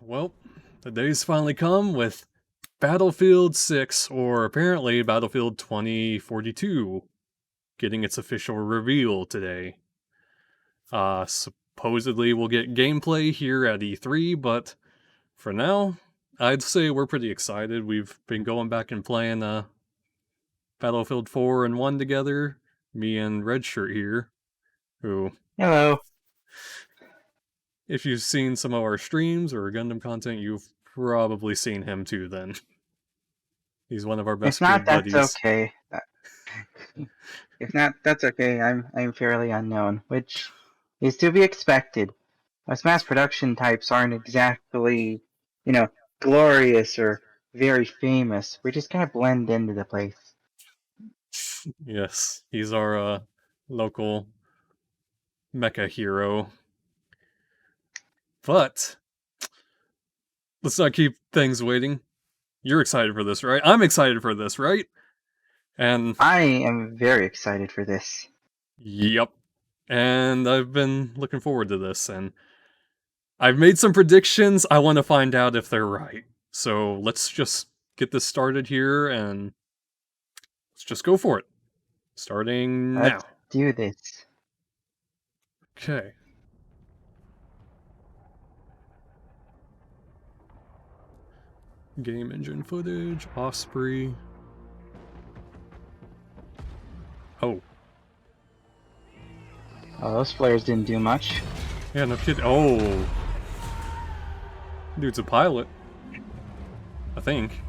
Well, the day's finally come with Battlefield 6, or apparently Battlefield 2042, getting its official reveal today. Supposedly we'll get gameplay here at E3, but for now, I'd say we're pretty excited. We've been going back and playing Battlefield 4 and 1 together, me and Redshirt here, who... Hello. If you've seen some of our streams or Gundam content, you've probably seen him too then. He's one of our best If not, buddies. that's okay. If not, that's okay. I'm fairly unknown, which is to be expected. Us mass production types aren't exactly, glorious or very famous. We just kind of blend into the place. Yes, he's our local mecha hero. But let's not keep things waiting. You're excited for this, right? I'm excited for this, right? And I am very excited for this. Yep. And I've been looking forward to this, and I've made some predictions. I want to find out if they're right. So let's just get this started here, and let's just go for it. Starting now. Let's do this. Okay. Game engine footage, Osprey. Oh. Oh, those flares didn't do much. Yeah, no kidding. Oh. Dude's a pilot. I think.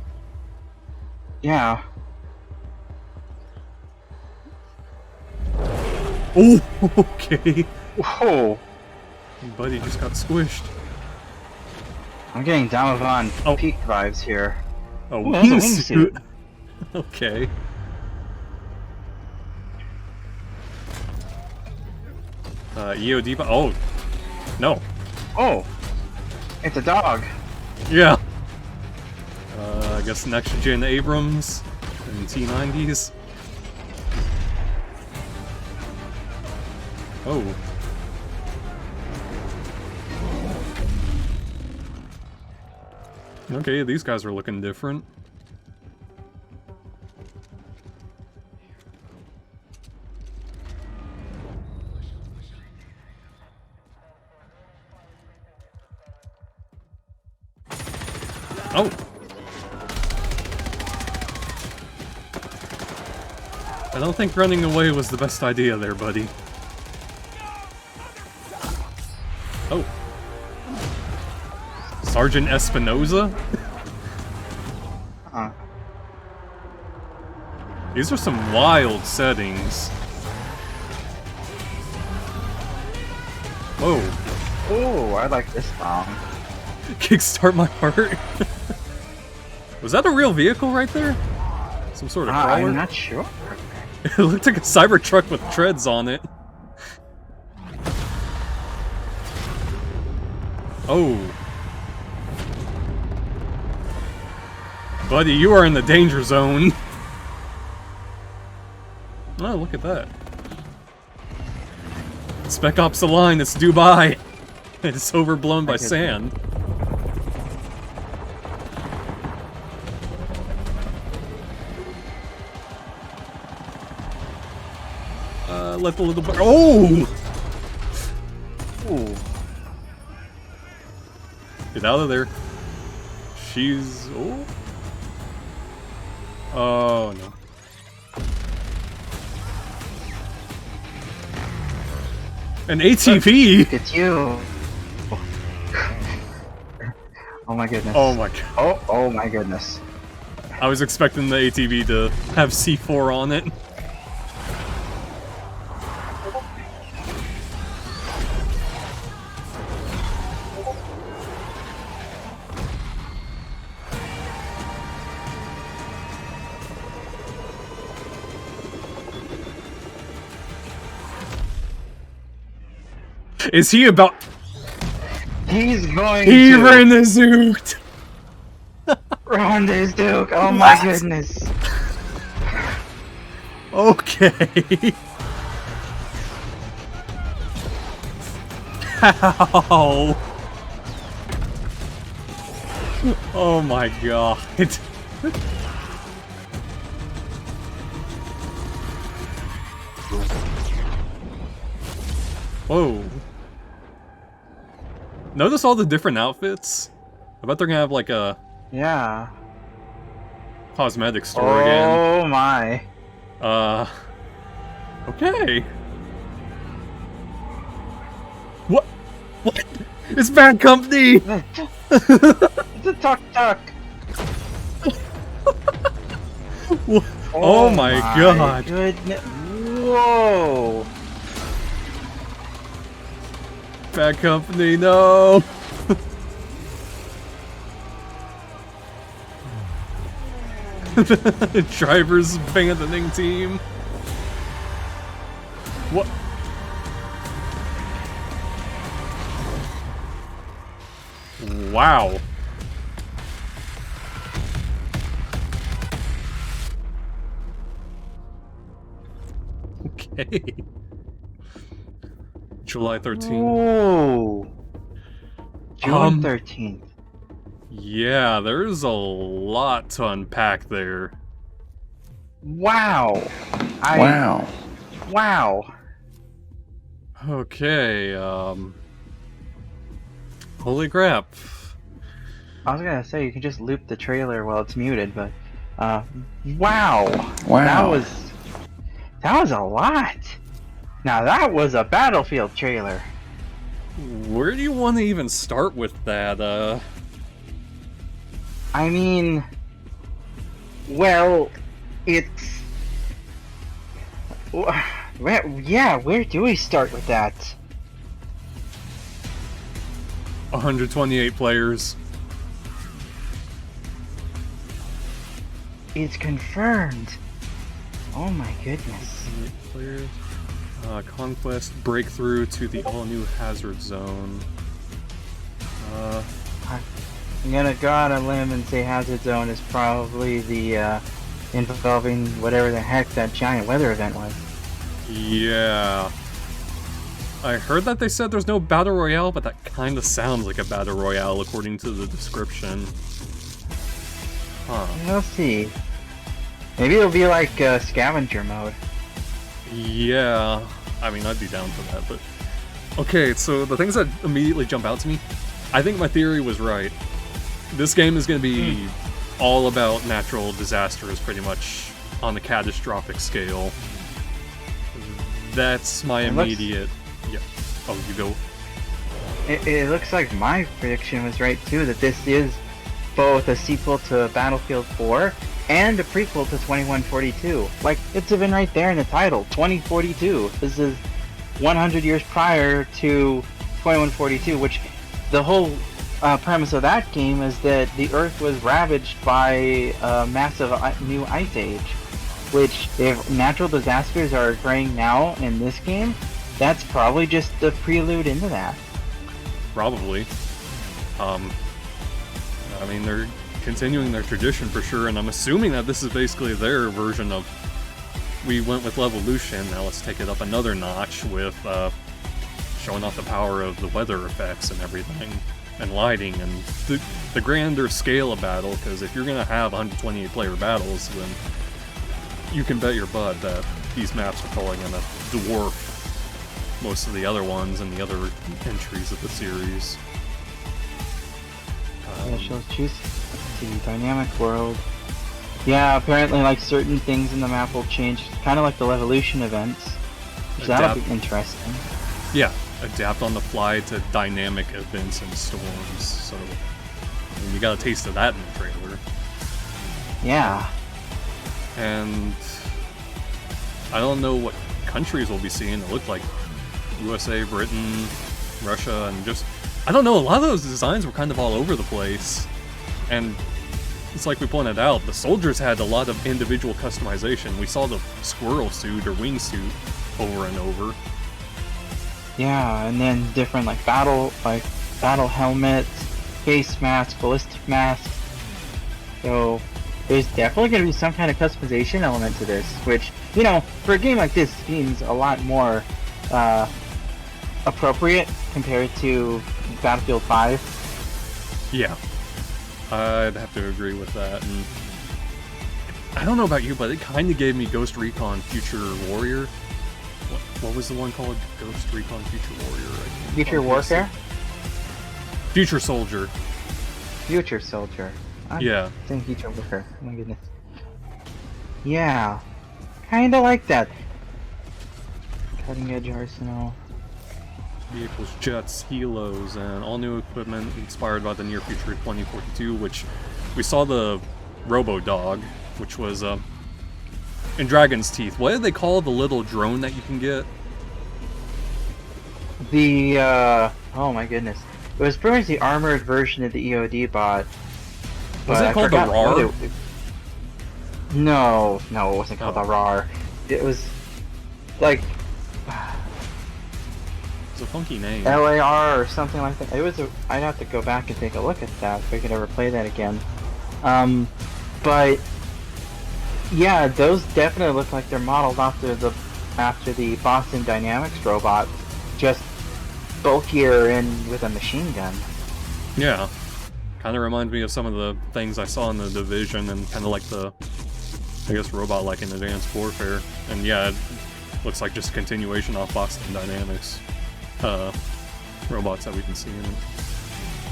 Yeah. Oh, okay. Whoa. Buddy just got squished. I'm getting Donovan peak vibes here. Oh, ooh, that's a wingsuit. Okay. EOD. Oh, no. Oh, it's a dog. Yeah. I guess next gen Abrams and T90s. Oh. Okay, these guys are looking different. Oh! I don't think running away was the best idea there, buddy. Oh. Sergeant Espinoza? These are some wild settings. Whoa. Oh, I like this song. Kickstart my heart. Was that a real vehicle right there? Some sort of crawler? I'm not sure. It looked like a Cybertruck with treads on it. Oh. Buddy, you are in the danger zone. Oh, look at that. Spec Ops Align, it's Dubai. It's overblown by sand. Let the little... Oh! Ooh. Get out of there. She's... Oh? Oh, no. An ATV? It's you. Oh my goodness. Oh my god. Oh my goodness. I was expecting the ATV to have C4 on it. Is he about... He's going He to... ran the Zoot! Ronda's Duke! Oh my goodness! Okay. How? Oh my god. Whoa. Notice all the different outfits? I bet they're gonna have like a Yeah. cosmetic store again. Oh my. Okay. What? What? It's Bad Company! It's a tuk-tuk. Oh my god. Goodness. Whoa. Bad Company, no! Driver's abandoning team. What? Wow. Okay. July 13th. Whoa. June 13th. Yeah, there's a lot to unpack there. Wow. Wow. Wow. Okay, holy crap. I was gonna say you can just loop the trailer while it's muted, but wow. Wow. That was a lot. Now that was a Battlefield trailer. Where do you want to even start with that, I mean, well, it's where do we start with that? 128 players. It's confirmed. Oh my goodness. Players. Conquest breakthrough to the all-new Hazard Zone. I'm gonna go out on a limb and say Hazard Zone is probably the involving whatever the heck that giant weather event was. Yeah. I heard that they said there's no Battle Royale, but that kind of sounds like a Battle Royale according to the description. Huh. We'll see. Maybe it'll be like scavenger mode. Yeah. I mean, I'd be down for that, but... Okay, so the things that immediately jump out to me, I think my theory was right. This game is going to be all about natural disasters, pretty much, on the catastrophic scale. That's my immediate... Yeah. Oh, you go. It looks like my prediction was right too, that this is both a sequel to Battlefield 4 and a prequel to 2142. Like, it's even right there in the title, 2042. This is 100 years prior to 2142, which the whole premise of that game is that the Earth was ravaged by a massive new ice age, which if natural disasters are occurring now in this game, that's probably just the prelude into that. Probably. I mean, they're continuing their tradition for sure, and I'm assuming that this is basically their version of, we went with Levolution, now let's take it up another notch with showing off the power of the weather effects and everything, and lighting, and the grander scale of battle, because if you're going to have 128 player battles, then you can bet your butt that these maps are probably going to dwarf most of the other ones and the other entries of the series. Yeah, she'll choose the dynamic world. Yeah, apparently like certain things in the map will change, kind of like the Levolution events. So that'll be interesting. Yeah, adapt on the fly to dynamic events and storms. So I mean, we got a taste of that in the trailer. Yeah. And I don't know what countries we'll be seeing. It looked like USA, Britain, Russia, and just... I don't know, a lot of those designs were kind of all over the place. And it's like we pointed out, the soldiers had a lot of individual customization. We saw the squirrel suit or wingsuit over and over. Yeah, and then different like battle helmets, face masks, ballistic masks. So there's definitely going to be some kind of customization element to this, which, you know, for a game like this seems a lot more appropriate compared to Battlefield 5. Yeah. I'd have to agree with that. And I don't know about you, but it kind of gave me Ghost Recon Future Warrior. What was the one called? Ghost Recon Future Warrior. Future Warfare? Future Soldier. Future Soldier. I'm Yeah. saying Future Warfare. Oh my goodness. Yeah. Kinda like that. Cutting edge arsenal. Vehicles, jets, helos, and all new equipment inspired by the near future of 2042, which we saw the Robo-Dog, which was in Dragon's Teeth. What did they call the little drone that you can get? The, oh my goodness. It was pretty much the armored version of the EOD bot. Was but it I called the forgot what RAR? No, it wasn't called Oh. the RAR. It was like It's a funky name. LAR or something like that. It was. I'd have to go back and take a look at that if I could ever play that again. But yeah, those definitely look like they're modeled after the Boston Dynamics robot, just bulkier and with a machine gun. Yeah. Kind of reminds me of some of the things I saw in the Division and kind of like the, I guess, robot like in Advanced Warfare. And yeah, it looks like just a continuation off Boston Dynamics robots that we can see in it.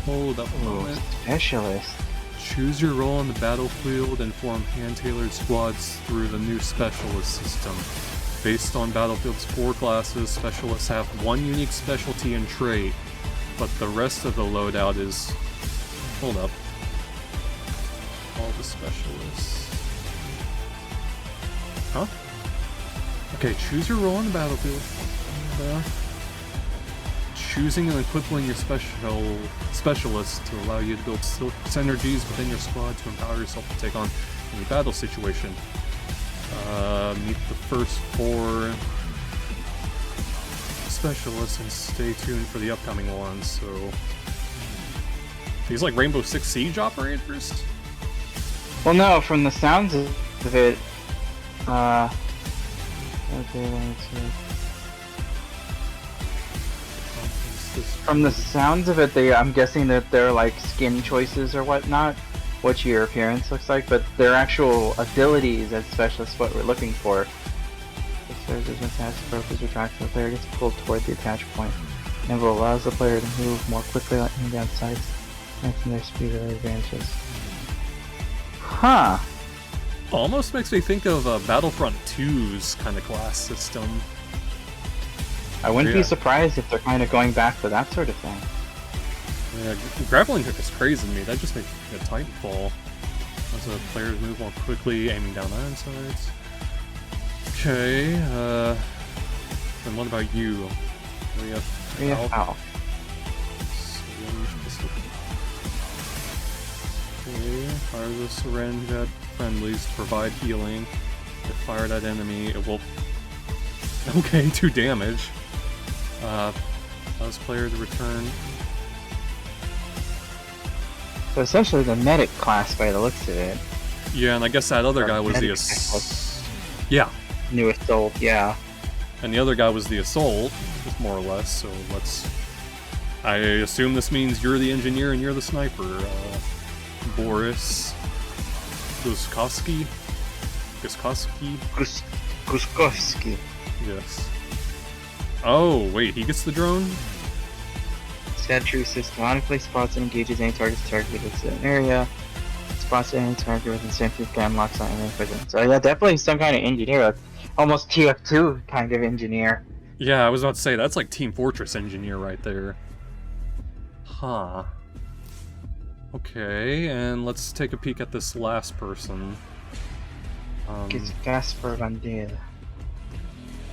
Hold up a moment. Specialist. Choose your role on the battlefield and form hand-tailored squads through the new Specialist system. Based on Battlefield's 4 classes, Specialists have one unique specialty and trait, but the rest of the loadout is... Hold up. All the Specialists... Huh? Okay, choose your role on the battlefield. Choosing and equipping your specialists to allow you to build synergies within your squad to empower yourself to take on any battle situation. Meet the first 4 specialists and stay tuned for the upcoming ones. So these like Rainbow Six Siege operators? Well, no, from the sounds of it, okay, let me see. From the sounds of it, I'm guessing that they're like skin choices or whatnot, what your appearance looks like, but their actual abilities as specialists, what we're looking for. The surges when task rope is retracted, the player gets pulled toward the attach point. Nimble allows the player to move more quickly, letting down sights, enhancing their speed or advantages. Huh. Almost makes me think of Battlefront 2's kind of class system. I wouldn't Yeah. be surprised if they're kind of going back to that sort of thing. Yeah, grappling hook is crazy to me. That just makes a Titanfall. As the players move more quickly, aiming down iron sights. Okay, then what about you? We have Ow. syringe pistol. Okay, fire the syringe at friendlies to provide healing. If fired at enemy, it will... Okay, 2 damage. Allows player to return... So essentially the medic class by the looks of it. Yeah, and I guess that other guy was the... Yeah, New assault, yeah. and the other guy was the assault, just more or less, so let's... I assume this means you're the engineer and you're the sniper. Boris... Guskowski? Guskowski. Yes. Oh, wait, he gets the drone? Sentry systematically spots and engages any target's targeted within an area. Spots any target within sentry cam locks on any present. So yeah, definitely some kind of engineer, like almost TF2 kind of engineer. Yeah, I was about to say, that's like Team Fortress engineer right there. Huh. Okay, and let's take a peek at this last person. It's Casper Van Dale.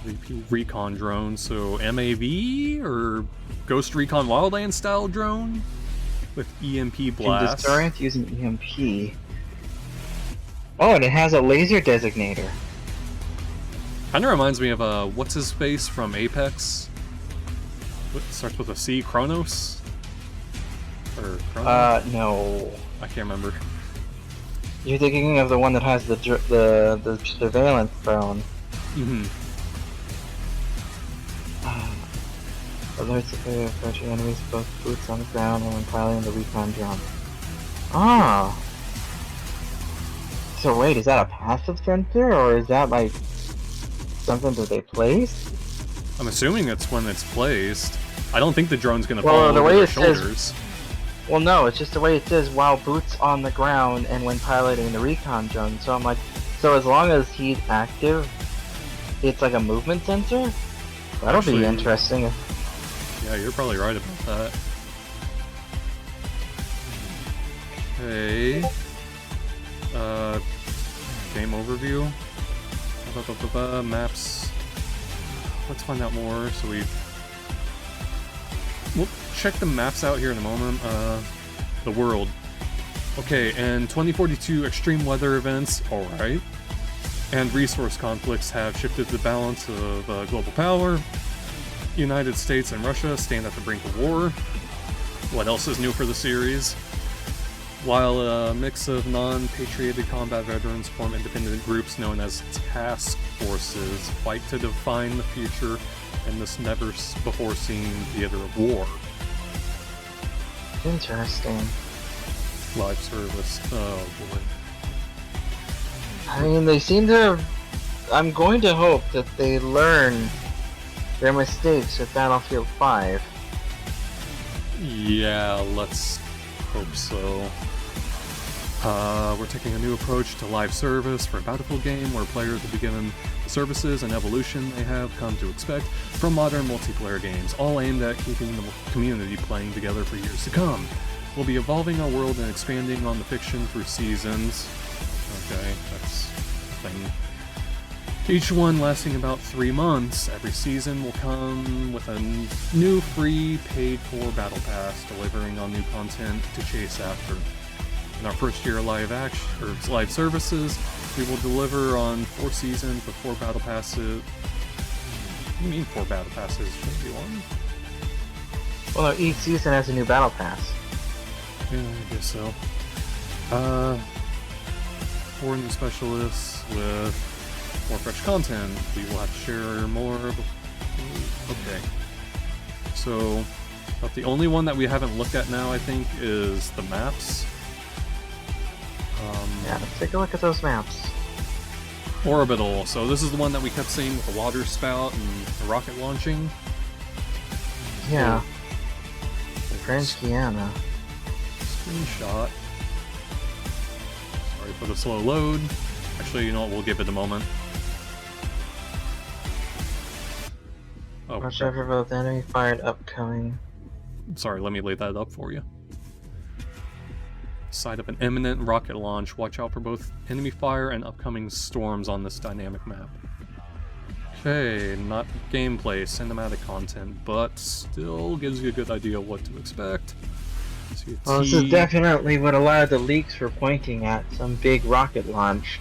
VP Recon drone, so MAV or Ghost Recon Wildland style drone with EMP Can blast. disorient using EMP. Oh, and it has a laser designator. Kind of reminds me of what's his face from Apex. What starts with a C? Kronos? Or Kronos? No. I can't remember. You're thinking of the one that has the surveillance drone. Mm-hmm. Alerts the player of approaching enemies, both boots on the ground and when piloting the recon drone. Ah. So wait, is that a passive sensor, or is that like something that they placed? I'm assuming it's when it's placed. I don't think the drone's gonna Well, fall the over way their it says- shoulders. Well, no, it's just the way it says while boots on the ground and when piloting the recon drone. So I'm like, so as long as he's active, it's like a movement sensor? That'll Actually- be interesting. Yeah, you're probably right about that. Okay. Game overview. Maps. Let's find out more. So we'll check the maps out here in a moment. The world. Okay, and 2042 extreme weather events, alright. And resource conflicts have shifted the balance of global power. United States and Russia stand at the brink of war. What else is new for the series? While a mix of non-patriotic combat veterans form independent groups known as task forces, fight to define the future in this never-before-seen theater of war. Interesting. Live service. Oh boy. I mean, they seem to. I'm going to hope that they learn their mistakes with Battlefield 5. Yeah, let's hope so. We're taking a new approach to live service for a Battlefield game where players will be given the services and evolution they have come to expect from modern multiplayer games, all aimed at keeping the community playing together for years to come. We'll be evolving our world and expanding on the fiction through seasons. Okay, that's a thing. Each one lasting about 3 months. Every season will come with a new free paid-for battle pass, delivering on new content to chase after. In our first year of live services, we will deliver on 4 seasons with 4 battle passes. What do you mean 4 battle passes? Shouldn't be 1. Well, no, each season has a new battle pass. Yeah, I guess so. 4 new specialists with more fresh content. We will have to share more. Okay. So, about the only one that we haven't looked at now, I think, is the maps. Yeah, let's take a look at those maps. Orbital. So this is the one that we kept seeing with the water spout and the rocket launching. Yeah. French Guiana. Screenshot. Sorry for the slow load. Actually, you know what? We'll give it a moment. Oh, Watch crap. out for both enemy fired upcoming. Sorry, let me lay that up for you. Side of an imminent rocket launch. Watch out for both enemy fire and upcoming storms on this dynamic map. Okay, not gameplay, cinematic content, but still gives you a good idea of what to expect. See a Well, this T. is definitely what a lot of the leaks were pointing at, some big rocket launch.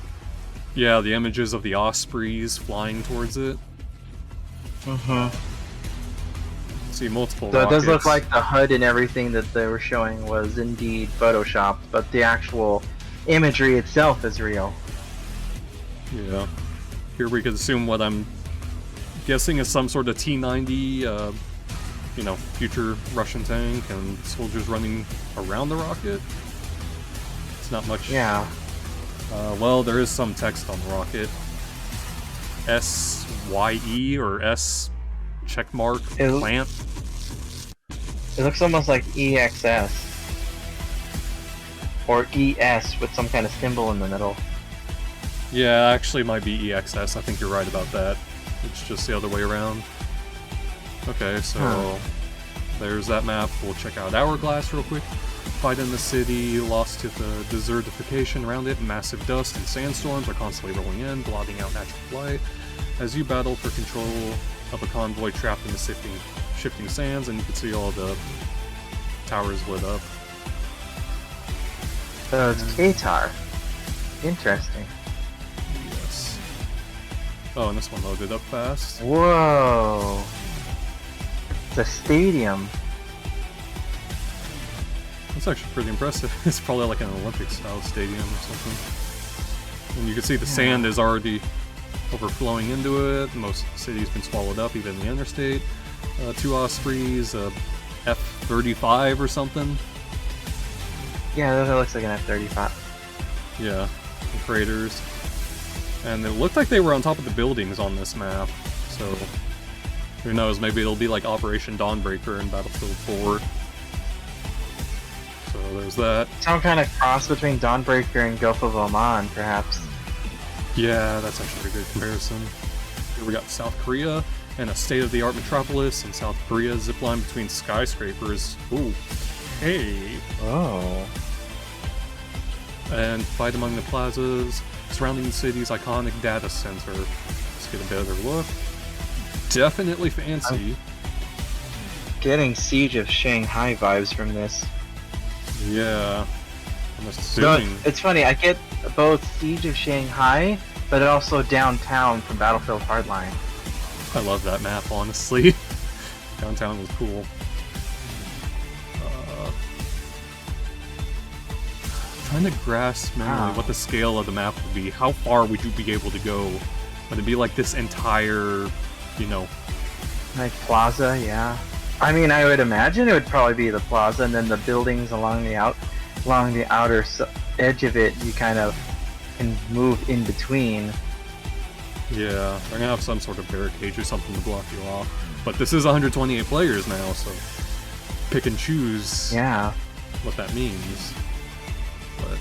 Yeah, the images of the Ospreys flying towards it. Mm-hmm. See multiple So it rockets. does look like the HUD and everything that they were showing was indeed photoshopped, but the actual imagery itself is real. Yeah. Here we could assume what I'm guessing is some sort of T-90, future Russian tank and soldiers running around the rocket. It's not much. Yeah. Well, there is some text on the rocket. SYE or S checkmark It- plant. It looks almost like EXS. Or ES with some kind of symbol in the middle. Yeah, actually it might be EXS. I think you're right about that. It's just the other way around. Okay, so Huh. there's that map. We'll check out Hourglass real quick. Fight in the city, lost to the desertification around it. Massive dust and sandstorms are constantly rolling in, blotting out natural light. As you battle for control of a convoy trapped in the shifting sands, and you can see all the towers lit up. So it's Qatar. Interesting. Yes. Oh, and this one loaded up fast. Whoa. It's a stadium. That's actually pretty impressive. It's probably like an Olympic-style stadium or something. And you can see the sand is already overflowing into it. Most of the city's been swallowed up, even the interstate. 2 Ospreys, F-35 or something. Yeah, that looks like an F-35. Yeah, the craters. And it looked like they were on top of the buildings on this map, so who knows, maybe it'll be like Operation Dawnbreaker in Battlefield 4. So there's that. Some kind of cross between Dawnbreaker and Gulf of Oman, perhaps. Yeah, that's actually a good comparison. Here we got South Korea and a state-of-the-art metropolis in South Korea zipline between skyscrapers. Ooh, hey. Oh. And fight among the plazas surrounding the city's iconic data center. Let's get a better look. Definitely fancy. Getting Siege of Shanghai vibes from this. Yeah. I'm No, assuming. it's funny, I get both Siege of Shanghai, but also Downtown from Battlefield Hardline. I love that map, honestly. Downtown was cool. Trying to grasp mentally what the scale of the map would be. How far would you be able to go? Would it be like this entire, you know... Like Plaza, yeah. I mean, I would imagine it would probably be the Plaza, and then the buildings along the outer edge of it, you kind of can move in between. Yeah, they're gonna have some sort of barricade or something to block you off. But this is 128 players now, so pick and choose Yeah. what that means. But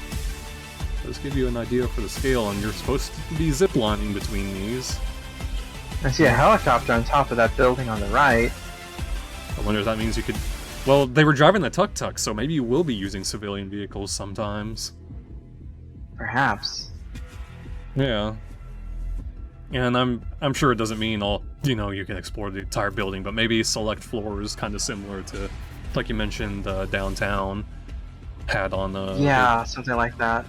let's give you an idea for the scale, and you're supposed to be ziplining between these. I see a helicopter on top of that building on the right. I wonder if that means you could... Well, they were driving the tuk-tuk, so maybe you will be using civilian vehicles sometimes. Perhaps. Yeah. And I'm sure it doesn't mean you can explore the entire building, but maybe select floors kind of similar to, like you mentioned, Downtown had on the... Yeah, something like that.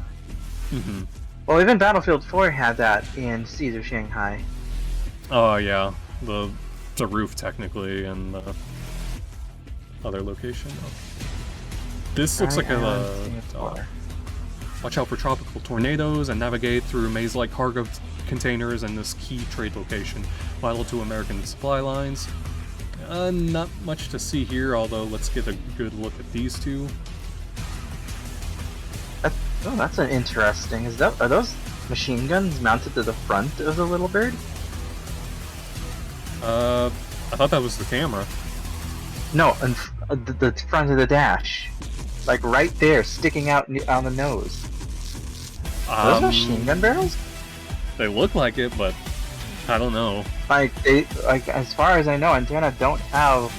Mm-hmm. Well, even Battlefield 4 had that in Siege of Shanghai. Oh, yeah. The roof, technically, and the other location. This looks like watch out for tropical tornadoes and navigate through maze-like cargo containers and this key trade location, vital to American supply lines. Not much to see here, although let's get a good look at these two. Oh, that's an interesting. Are those machine guns mounted to the front of the little bird? I thought that was the camera. No, the front of the dash, like right there, sticking out on the nose. Are those machine gun barrels? They look like it, but I don't know. Like as far as I know, antenna don't have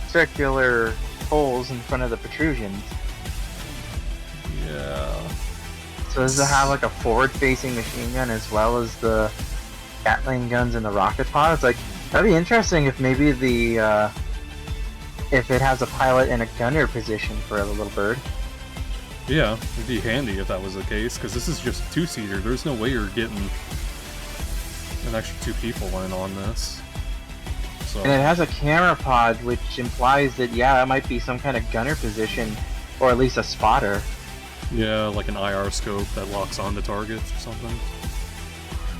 circular holes in front of the protrusions. Yeah. So does it have like a forward-facing machine gun as well as the Gatling guns and the rocket pods? Like, that'd be interesting if maybe the if it has a pilot and a gunner position for a little bird. Yeah, it'd be handy if that was the case, because this is just a two-seater. There's no way you're getting an extra two people in on this. So. And it has a camera pod, which implies that, yeah, it might be some kind of gunner position, or at least a spotter. Yeah, like an IR scope that locks onto targets or something.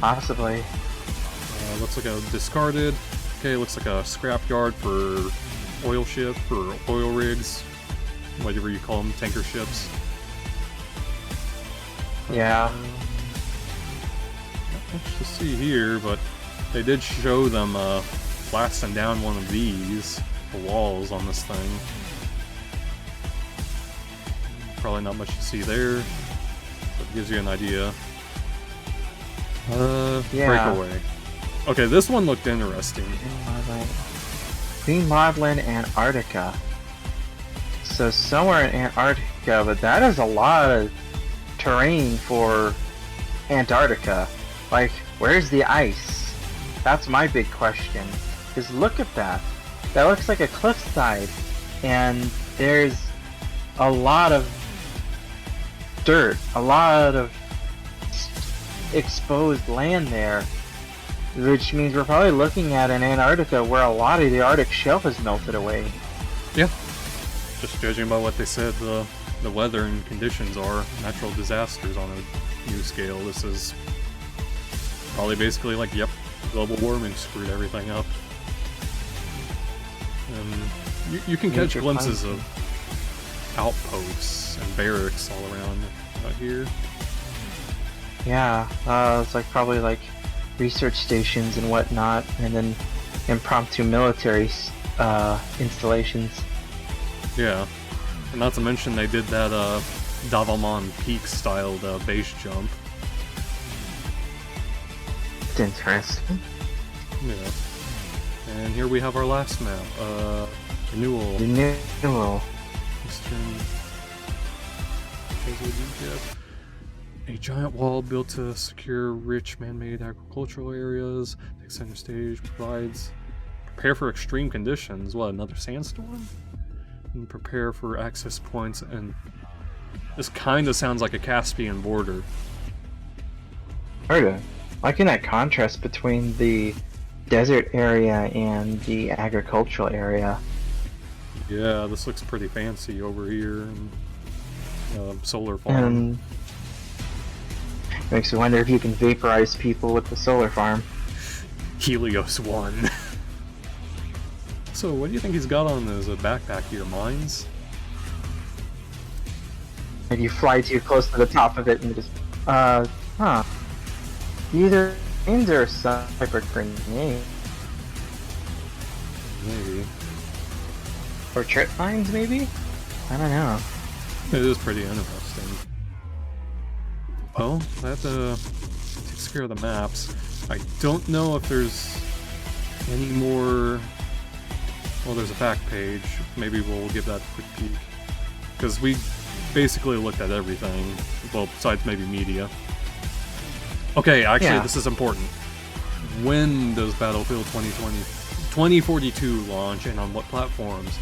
Possibly. Looks like a discarded. Okay, looks like a scrapyard for oil ship or oil rigs, whatever you call them, tanker ships. Yeah. Not much to see here, but they did show them blasting down one of these, the walls on this thing. Probably not much to see there, but it gives you an idea. Yeah. Breakaway. Okay, this one looked interesting. Queen Maudlin, Antarctica. So somewhere in Antarctica, but that is a lot of terrain for Antarctica. Like, where's the ice? That's my big question. Because look at that. That looks like a cliffside. And there's a lot of dirt, a lot of exposed land there. Which means we're probably looking at an Antarctica where a lot of the Arctic shelf is melted away. Yeah. Just judging by what they said the weather and conditions are, natural disasters on a new scale, this is probably basically like, yep, global warming screwed everything up. And you can catch glimpses of outposts and barracks all around out here. Yeah, it's like probably like research stations and whatnot, and then impromptu military installations. Yeah, and not to mention they did that Davamon Peak styled base jump. It's interesting. Yeah. And here we have our last map. Renewal. Renewal. Eastern Desert Egypt. A giant wall built to secure rich man-made agricultural areas. Takes center stage, provides... Prepare for extreme conditions. What, another sandstorm? And prepare for access points, and... This kinda sounds like a Caspian border. Sorta. Liking that contrast between the desert area and the agricultural area. Yeah, this looks pretty fancy over here. And, solar farm. And makes me wonder if you can vaporize people with the solar farm. Helios 1. So, what do you think he's got on his backpack here? Mines? And you fly too close to the top of it and just, Either mines or some type of grenade. Maybe. Or trip mines, maybe? I don't know. It is pretty interesting. Well, that takes care of the maps. I don't know if there's any more... Well, there's a back page. Maybe we'll give that a quick peek. Because we basically looked at everything. Well, besides maybe media. Okay, actually, this is important. When does Battlefield 2042 launch, and on what platforms?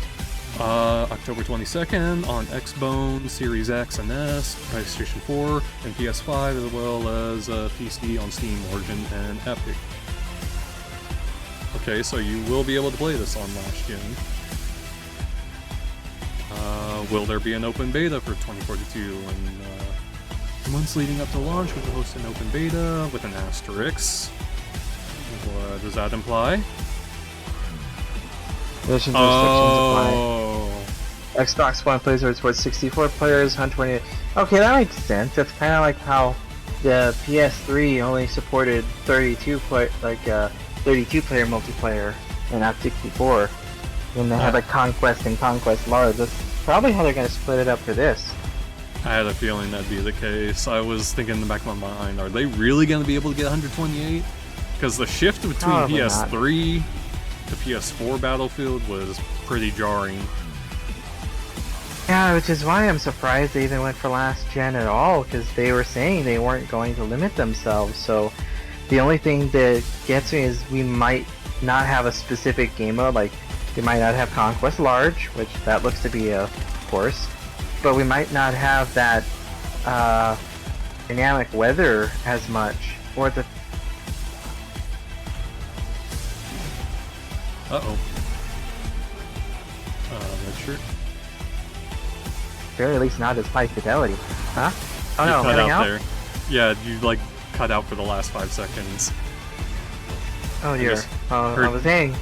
October 22nd on Xbone, Series X and S, PlayStation 4, and PS5, as well as PC on Steam, Origin, and Epic. Okay, so you will be able to play this on last gen. Will there be an open beta for 2042? And the months leading up to launch, we will host an open beta with an asterisk. What does that imply? Additions restrictions apply. Xbox One players are towards 64 players, 128. Okay, that makes sense. It's kind of like how the PS3 only supported 32 player multiplayer, and not 64. And they had like Conquest and Conquest Large. That's probably how they're going to split it up for this. I had a feeling that'd be the case. I was thinking in the back of my mind, are they really going to be able to get 128? Because the shift between Probably PS3 to PS4 Battlefield was pretty jarring. Yeah, which is why I'm surprised they even went for last gen at all, because they were saying they weren't going to limit themselves. So the only thing that gets me is we might not have a specific game mode, like we might not have Conquest Large, which that looks to be a course, but we might not have that dynamic weather as much, or the Red shirt. very least not as high fidelity. Huh? Oh You no, cut heading out out? there. Yeah, you like cut out for the last 5 seconds. Oh dear. just I heard- was saying.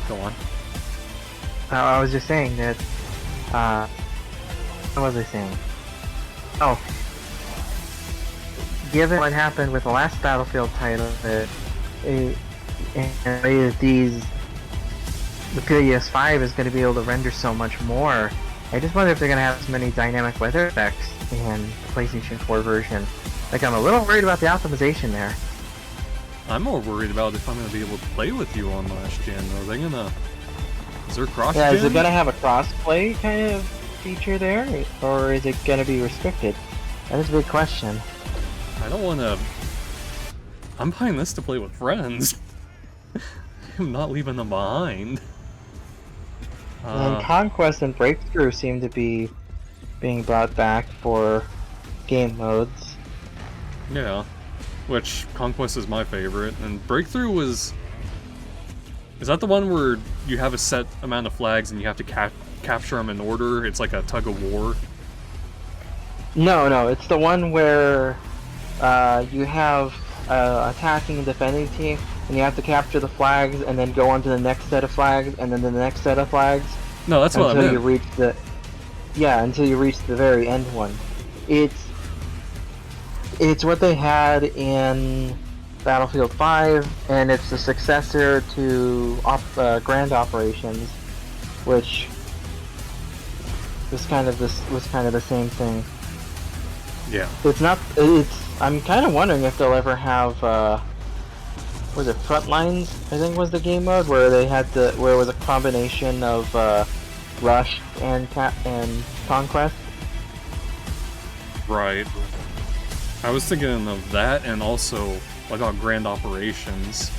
Go on. I was just saying that. What was I saying? Oh. Given what happened with the last Battlefield title, that the PS5 is going to be able to render so much more. I just wonder if they're going to have as many dynamic weather effects in the PlayStation 4 version. Like, I'm a little worried about the optimization there. I'm more worried about if I'm going to be able to play with you on last gen. Are they going to... Is there cross-gen? Yeah, is it going to have a cross-play kind of feature there, or is it going to be restricted? That is a big question. I don't want to... I'm buying this to play with friends. I'm not leaving them behind. And Conquest and Breakthrough seem to be being brought back for game modes. Yeah. Which, Conquest is my favorite, and Breakthrough was... Is that the one where you have a set amount of flags and you have to capture them in order? It's like a tug of war? No, it's the one where you have attacking and defending team, and you have to capture the flags and then go on to the next set of flags and then the next set of flags. No, that's what I until meant. you reach the. yeah, until you reach the very end one. It's what they had in Battlefield 5, and it's the successor to Grand Operations, which was kind of the same thing. Yeah. It's not. I'm kind of wondering if they'll ever have. Was it Frontlines? I think was the game mode where it was a combination of Rush and Conquest. Right. I was thinking of that, and also what about Grand Operations?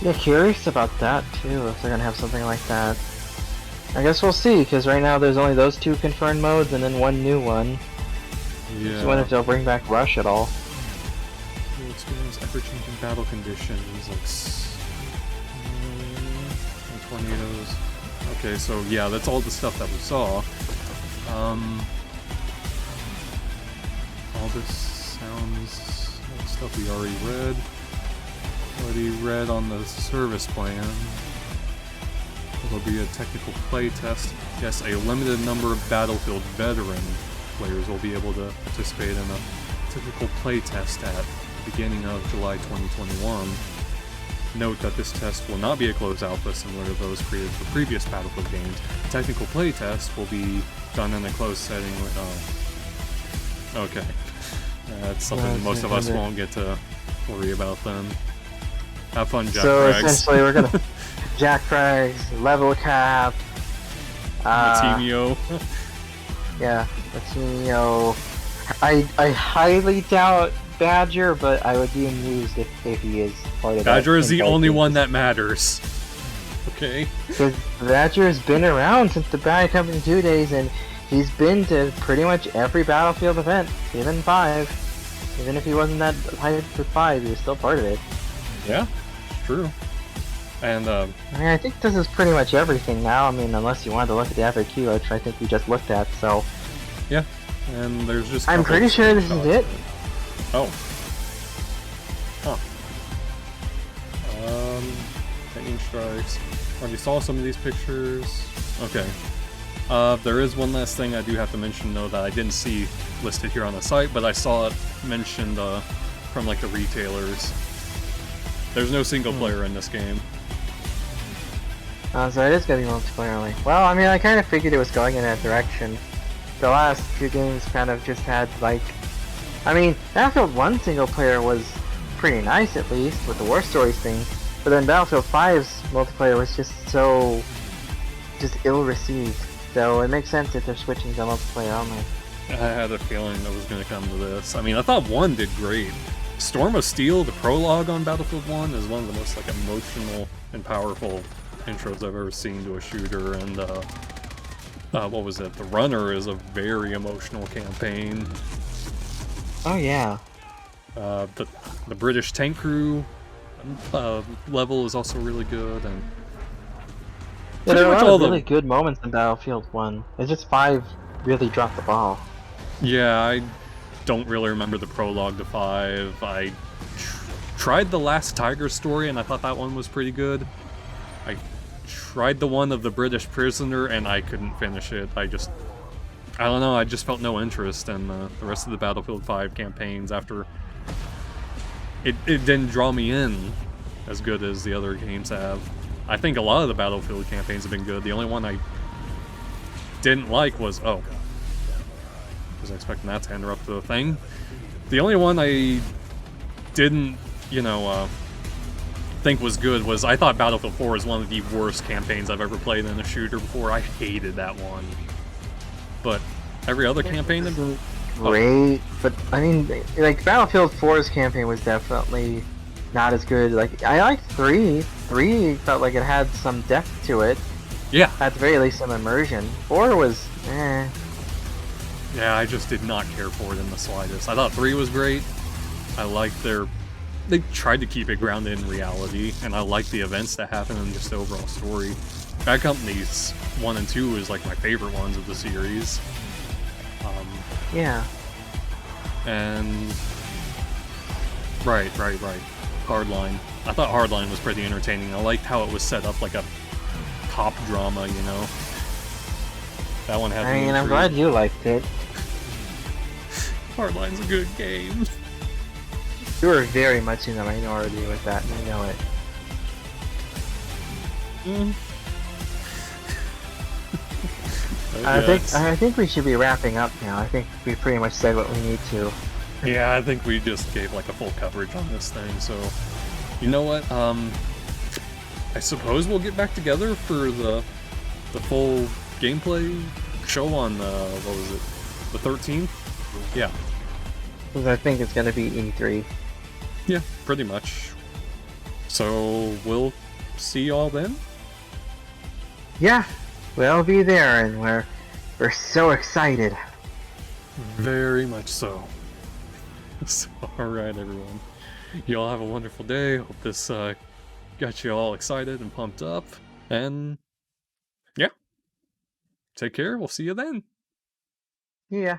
Yeah, curious about that too. If they're gonna have something like that, I guess we'll see. Because right now there's only those 2 confirmed modes, and then 1 new one. Yeah. So I wonder if they'll bring back Rush at all. You'll experience ever-changing battle conditions, like tornadoes. Okay, so yeah, that's all the stuff that we saw. All this sounds like stuff we already read. Already read on the service plan. There'll be a technical play test. Yes, a limited number of Battlefield veteran players will be able to participate in a technical play test at the beginning of July 2021. Note that this test will not be a closed alpha similar to those created for previous Battlefield games. The technical play test will be done in a closed setting with, okay. That's something most of us won't get to worry about then. Have fun, Jack So Frags. essentially we're gonna Jack Frags, level cap, Matimio. yeah, Matinho. I highly doubt Badger, but I would be amused if he is part of that. Badger is the invite only list. one that matters. Okay? Because Badger has been around since the Bad Company 2 days, and he's been to pretty much every Battlefield event, even 5. Even if he wasn't that hyped for 5, he was still part of it. Yeah, true. And, I mean, I think this is pretty much everything now. I mean, unless you wanted to look at the FAQ, which I think we just looked at, so... yeah. And there's just... I'm pretty sure this is it. Oh. Huh. Lightning strikes. Already saw some of these pictures. Okay. There is one last thing I do have to mention, though, that I didn't see listed here on the site, but I saw it mentioned from, like, the retailers. There's no single player in this game. So it is gonna be multiplayer only. Well, I mean, I kind of figured it was going in that direction. The last 2 games kind of just had, like... I mean, Battlefield 1 single player was pretty nice, at least, with the War Stories thing. But then Battlefield 5's multiplayer was just so... just ill-received. So it makes sense if they're switching to multiplayer only. I had a feeling that was going to come to this. I mean, I thought 1 did great. Storm of Steel, the prologue on Battlefield 1, is one of the most, like, emotional and powerful intros I've ever seen to a shooter, and, what was it? The Runner is a very emotional campaign. Oh yeah. The British tank crew level is also really good, and Yeah, there pretty are a much lot all of the really good moments in Battlefield 1. It's just 5 really dropped the ball. yeah, I don't really remember the prologue to 5. I tried the Last Tiger story, and I thought that one was pretty good. I tried the one of the British prisoner, and I couldn't finish it. I don't know, I just felt no interest in the rest of the Battlefield 5 campaigns after... It didn't draw me in as good as the other games have. I think a lot of the Battlefield campaigns have been good. The only one I didn't like was... oh. I was expecting that to interrupt the thing. The only one I didn't, think was good was... I thought Battlefield 4 was one of the worst campaigns I've ever played in a shooter before. I hated that one. But every other campaign... Great, but I mean, like, Battlefield 4's campaign was definitely not as good. Like, I liked 3. 3 felt like it had some depth to it. Yeah. At the very least, some immersion. 4 was, eh. Yeah, I just did not care for it in the slightest. I thought 3 was great. I liked they tried to keep it grounded in reality, and I liked the events that happened and just the overall story. Bad Company's 1 and 2 is like my favorite ones of the series. Yeah. And... Right. Hardline. I thought Hardline was pretty entertaining. I liked how it was set up like a cop drama, That one has I me mean, I'm intrigued. glad you liked it. Hardline's a good game. You were very much in the minority with that, and you know it. Mm. I think we should be wrapping up now. I think we pretty much said what we need to. Yeah, I think we just gave like a full coverage on this thing, so you know what? I suppose we'll get back together for the full gameplay show on what was it? The 13th? Yeah. Because I think it's gonna be E3. Yeah, pretty much. So we'll see y'all then. Yeah, we'll be there, and we're so excited. Very much so. So, alright everyone. Y'all have a wonderful day. Hope this got you all excited and pumped up. And yeah. Take care. We'll see you then. Yeah.